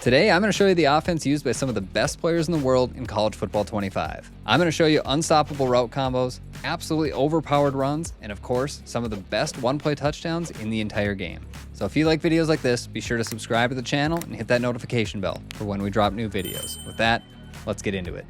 Today, I'm going to show you the offense used by some of the best players in the world in College Football 25. I'm going to show you unstoppable route combos, absolutely overpowered runs, and of course, some of the best one-play touchdowns in the entire game. So if you like videos like this, be sure to subscribe to the channel and hit that notification bell for when we drop new videos. With that, let's get into it.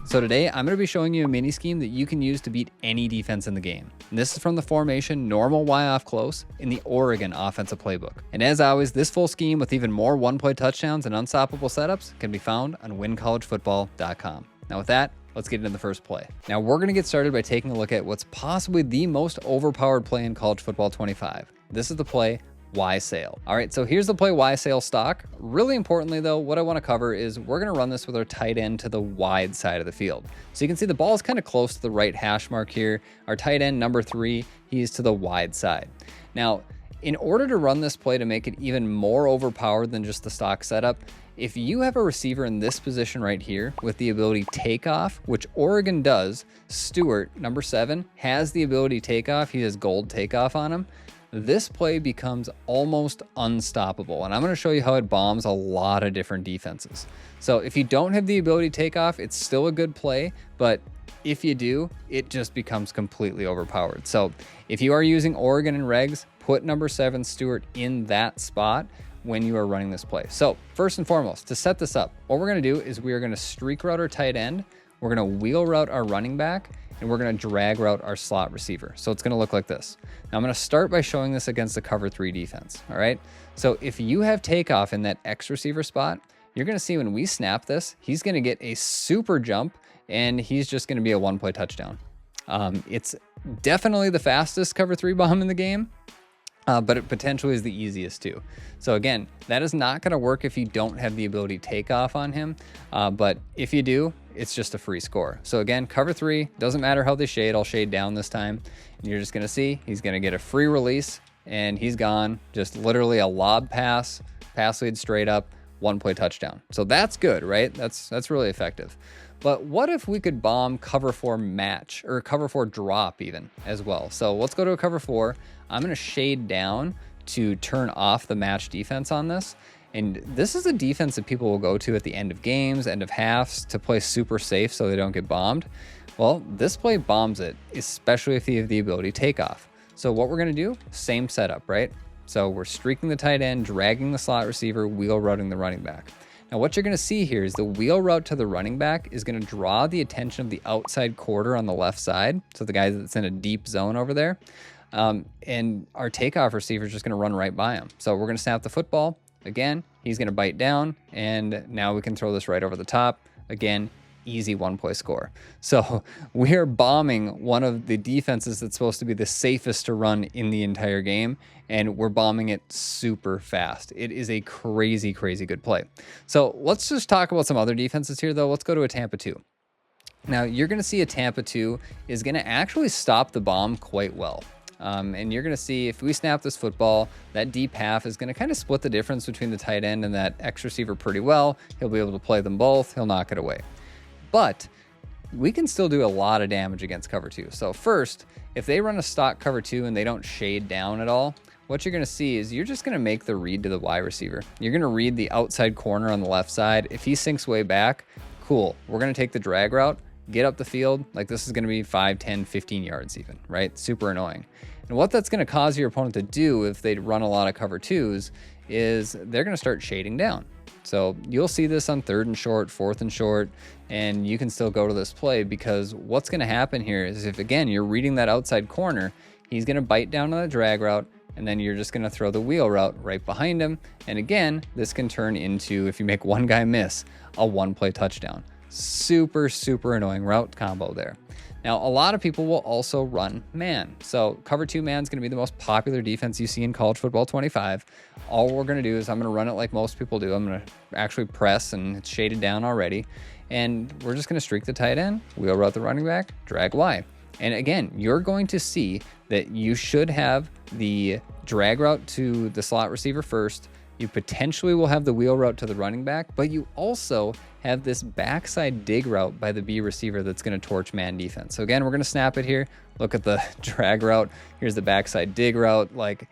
So today, I'm going to be showing you a mini scheme that you can use to beat any defense in the game. And this is from the formation normal Y off close in the Oregon offensive playbook. And as always, this full scheme with even more one-play touchdowns and unstoppable setups can be found on WinCollegeFootball.com. Now with that, let's get into the first play. Now we're going to get started by taking a look at what's possibly the most overpowered play in College Football 25. This is the play Y sail. All right, so here's the play Y sail stock. Really importantly though, what I want to cover is we're going to run this with our tight end to the wide side of the field. So you can see the ball is kind of close to the right hash mark here. Our tight end number 3, he's to the wide side. Now, in order to run this play to make it even more overpowered than just the stock setup, if you have a receiver in this position right here with the ability takeoff, which Oregon does, Stewart, number 7, has the ability takeoff. He has gold takeoff on him. This play becomes almost unstoppable, and I'm going to show you how it bombs a lot of different defenses. So if you don't have the ability to take off, it's still a good play, but if you do, it just becomes completely overpowered. So if you are using Oregon and regs, put number 7 Stewart in that spot when you are running this play. So first and foremost, to set this up, what we're going to do is we are going to streak route our tight end, we're going to wheel route our running back, and we're going to drag route our slot receiver. So it's going to look like this. Now I'm going to start by showing this against the cover 3 defense. All right. So if you have takeoff in that X receiver spot, you're going to see when we snap this, he's going to get a super jump and he's just going to be a one-play touchdown. It's definitely the fastest cover 3 bomb in the game. But it potentially is the easiest too. So again, that is not going to work if you don't have the ability to take off on him. But if you do, it's just a free score. So again, cover 3, doesn't matter how they shade, I'll shade down this time. And you're just going to see he's going to get a free release and he's gone. Just literally a lob pass lead straight up, one-play touchdown. So that's good, right? That's really effective. But what if we could bomb cover 4 match or cover 4 drop even as well? So let's go to a cover 4. I'm going to shade down to turn off the match defense on this. And this is a defense that people will go to at the end of games, end of halves to play super safe so they don't get bombed. Well, this play bombs it, especially if you have the ability to take off. So what we're going to do, same setup, right? So we're streaking the tight end, dragging the slot receiver, wheel routing the running back. Now what you're going to see here is the wheel route to the running back is going to draw the attention of the outside quarter on the left side. So the guy that's in a deep zone over there. And our takeoff receiver is just going to run right by him. So we're going to snap the football. Again, he's going to bite down, and now we can throw this right over the top. Again, easy one-play score. So we're bombing one of the defenses that's supposed to be the safest to run in the entire game, and we're bombing it super fast. It is a crazy, crazy good play. So let's just talk about some other defenses here, though. Let's go to a Tampa 2. Now, you're going to see a Tampa 2 is going to actually stop the bomb quite well. And you're going to see if we snap this football, that deep half is going to kind of split the difference between the tight end and that X receiver pretty well. He'll be able to play them both. He'll knock it away. But we can still do a lot of damage against cover 2. So first, if they run a stock cover 2 and they don't shade down at all, what you're going to see is you're just going to make the read to the Y receiver. You're going to read the outside corner on the left side. If he sinks way back, cool. We're going to take the drag route, get up the field. Like this is going to be 5, 10, 15 yards even, right? Super annoying. And what that's going to cause your opponent to do if they run a lot of cover 2s is they're going to start shading down. So you'll see this on 3rd and short, 4th and short, and you can still go to this play because what's going to happen here is if, again, you're reading that outside corner, he's going to bite down on the drag route, and then you're just going to throw the wheel route right behind him. And again, this can turn into, if you make one guy miss, a one-play touchdown. Super, super annoying route combo there. Now, a lot of people will also run man. So cover 2 man is going to be the most popular defense you see in College Football 25. All we're going to do is I'm going to run it like most people do. I'm going to actually press, and it's shaded down already. And we're just going to streak the tight end, wheel route the running back, drag Y. And again, you're going to see that you should have the drag route to the slot receiver first, You potentially will have the wheel route to the running back, but you also have this backside dig route by the B receiver that's going to torch man defense. So again, we're going to snap it here. Look at the drag route. Here's the backside dig route. Like,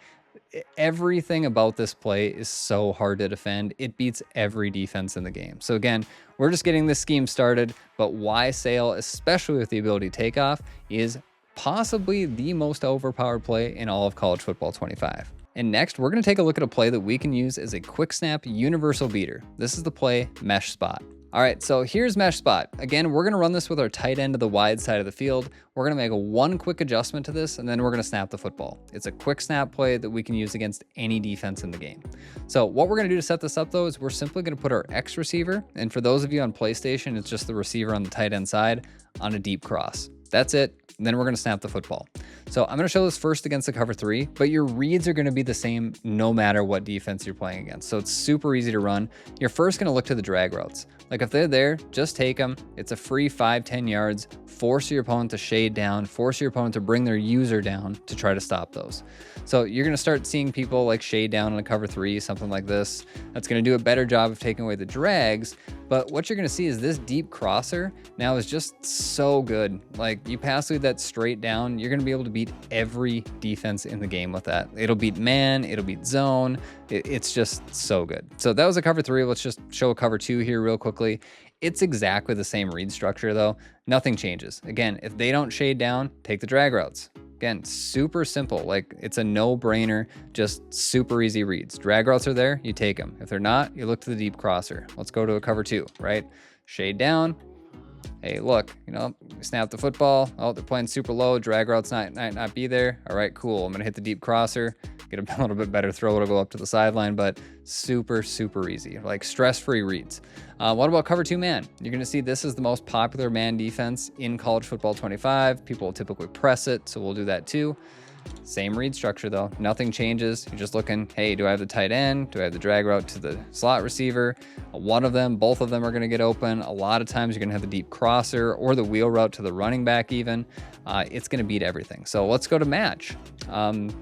everything about this play is so hard to defend. It beats every defense in the game. So again, we're just getting this scheme started, but why sail, especially with the ability to take off, is possibly the most overpowered play in all of college football 25. And next, we're going to take a look at a play that we can use as a quick snap universal beater. This is the play mesh spot. All right, so here's mesh spot. Again, we're going to run this with our tight end to the wide side of the field. We're going to make one quick adjustment to this, and then we're going to snap the football. It's a quick snap play that we can use against any defense in the game. So what we're going to do to set this up, though, is we're simply going to put our X receiver, and for those of you on PlayStation, it's just the receiver on the tight end side, on a deep cross. That's it. And then we're going to snap the football. So I'm going to show this first against the cover 3, but your reads are going to be the same no matter what defense you're playing against. So it's super easy to run. You're first going to look to the drag routes. Like if they're there, just take them. It's a free 5-10 yards. Force your opponent to shade down. Force your opponent to bring their user down to try to stop those. So you're going to start seeing people like shade down on a cover 3, something like this. That's going to do a better job of taking away the drags. But what you're going to see is this deep crosser now is just so good. Like you pass through that straight down, you're going to be able to beat every defense in the game with that. It'll beat man, it'll beat zone. It's just so good. So that was a cover 3. Let's just show a cover 2 here real quickly. It's exactly the same read structure though. Nothing changes. Again, if they don't shade down, take the drag routes. Again, super simple. Like it's a no-brainer, just super easy reads. Drag routes are there, you take them. If they're not, you look to the deep crosser. Let's go to a cover 2, right? Shade down. Hey, look, snap the football. Oh, they're playing super low. Drag routes not be there. All right, cool. I'm going to hit the deep crosser, get a little bit better throw. It'll go up to the sideline, but super, super easy. Like stress-free reads. What about cover 2 man? You're going to see this is the most popular man defense in college football 25. People will typically press it, so we'll do that too. Same read structure though, nothing changes. You're just looking, hey, do I have the tight end? Do I have the drag route to the slot receiver? One of them, both of them are going to get open. A lot of times you're going to have the deep crosser or the wheel route to the running back even. It's going to beat everything. So let's go to match.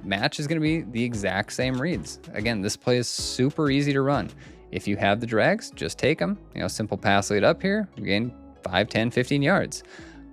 Match is going to be the exact same reads. Again, this play is super easy to run. If you have the drags, just take them. Simple pass lead up here, you gain 5, 10, 15 yards.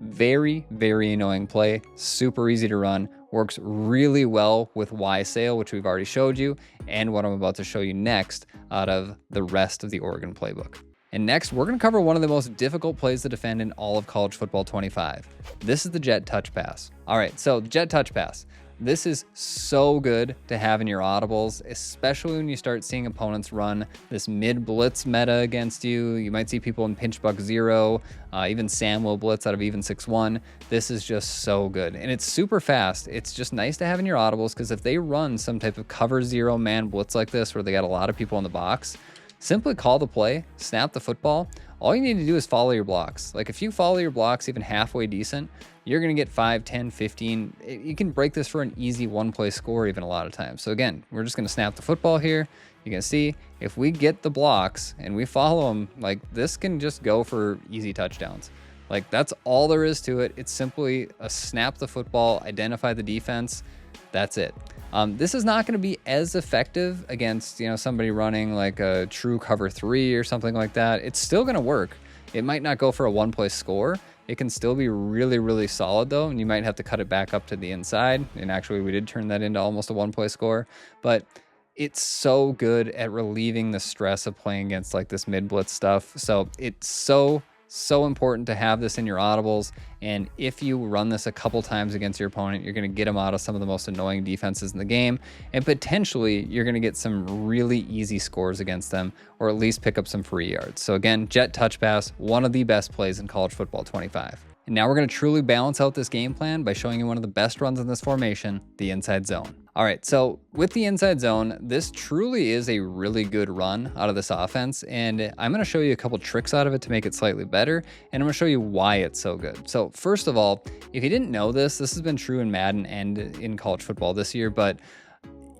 Very, very annoying play, super easy to run, works really well with Y sail, which we've already showed you, and what I'm about to show you next out of the rest of the Oregon playbook. And next, we're going to cover one of the most difficult plays to defend in all of college football 25. This is the jet touch pass. All right, so jet touch pass. This is so good to have in your audibles, especially when you start seeing opponents run this mid blitz meta against you. You might see people in pinch buck 0, even Sam will blitz out of even 6-1. This is just so good. And it's super fast. It's just nice to have in your audibles because if they run some type of cover 0 man blitz like this where they got a lot of people in the box, simply call the play, snap the football. All you need to do is follow your blocks. Like if you follow your blocks even halfway decent, you're going to get 5, 10, 15. You can break this for an easy one-play score even a lot of times. So again, we're just going to snap the football here. You can see if we get the blocks and we follow them, like this can just go for easy touchdowns. Like that's all there is to it. It's simply a snap the football, identify the defense. That's it. This is not going to be as effective against, somebody running like a true cover 3 or something like that. It's still going to work. It might not go for a one-play score. It can still be really, really solid though, and you might have to cut it back up to the inside. And actually, we did turn that into almost a one-play score. But it's so good at relieving the stress of playing against like this mid-blitz stuff. So it's so important to have this in your audibles. And if you run this a couple times against your opponent, you're going to get them out of some of the most annoying defenses in the game. And potentially you're going to get some really easy scores against them, or at least pick up some free yards. So again, jet touch pass, one of the best plays in college football 25. And now we're going to truly balance out this game plan by showing you one of the best runs in this formation, the inside zone. All right, so with the inside zone, this truly is a really good run out of this offense, and I'm going to show you a couple tricks out of it to make it slightly better, and I'm going to show you why it's so good. So first of all, if you didn't know this has been true in Madden and in college football this year, but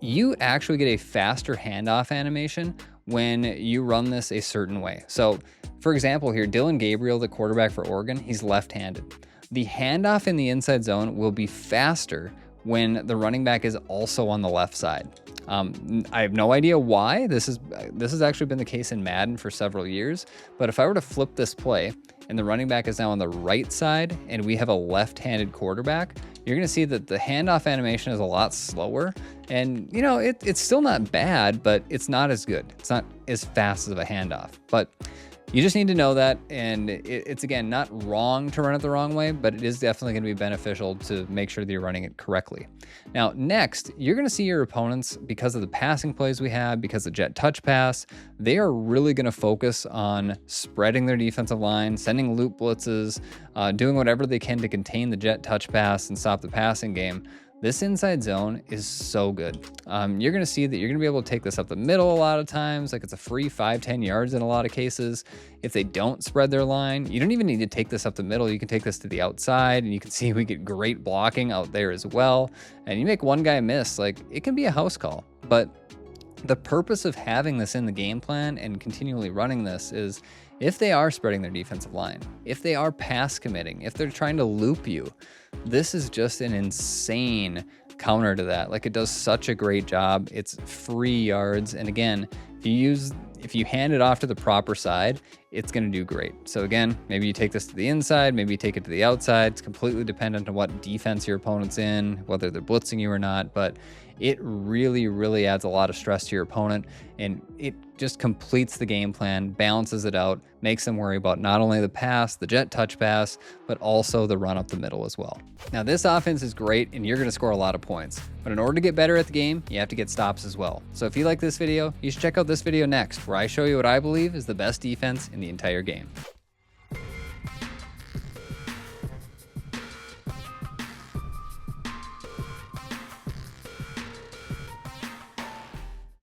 you actually get a faster handoff animation when you run this a certain way. So for example here, Dillon Gabriel, the quarterback for Oregon, he's left-handed. The handoff in the inside zone will be faster when the running back is also on the left side. I have no idea why. This has actually been the case in Madden for several years, but if I were to flip this play and the running back is now on the right side and we have a left-handed quarterback, you're going to see that the handoff animation is a lot slower. And, you know, it's still not bad, but it's not as good. It's not as fast as a handoff. But you just need to know that, and it's, again, not wrong to run it the wrong way, but it is definitely going to be beneficial to make sure that you're running it correctly. Now, next, you're going to see your opponents, because of the passing plays we have, because of jet touch pass, they are really going to focus on spreading their defensive line, sending loop blitzes, doing whatever they can to contain the jet touch pass and stop the passing game. This inside zone is so good. You're going to see that you're going to be able to take this up the middle a lot of times. Like, it's a free 5-10 yards in a lot of cases. If they don't spread their line, you don't even need to take this up the middle. You can take this to the outside, and you can see we get great blocking out there as well. And you make one guy miss, like, it can be a house call. But the purpose of having this in the game plan and continually running this is if they are spreading their defensive line, if they are pass committing, if they're trying to loop you, this is just an insane counter to that. Like, it does such a great job. It's free yards. And again, if you hand it off to the proper side, it's going to do great. So again, maybe you take this to the inside, maybe you take it to the outside. It's completely dependent on what defense your opponent's in, whether they're blitzing you or not. But it really, really adds a lot of stress to your opponent, and it just completes the game plan, balances it out, makes them worry about not only the pass, the jet touch pass, but also the run up the middle as well. Now, this offense is great, and you're going to score a lot of points. But in order to get better at the game, you have to get stops as well. So if you like this video, you should check out this video next, where I show you what I believe is the best defense in the entire game.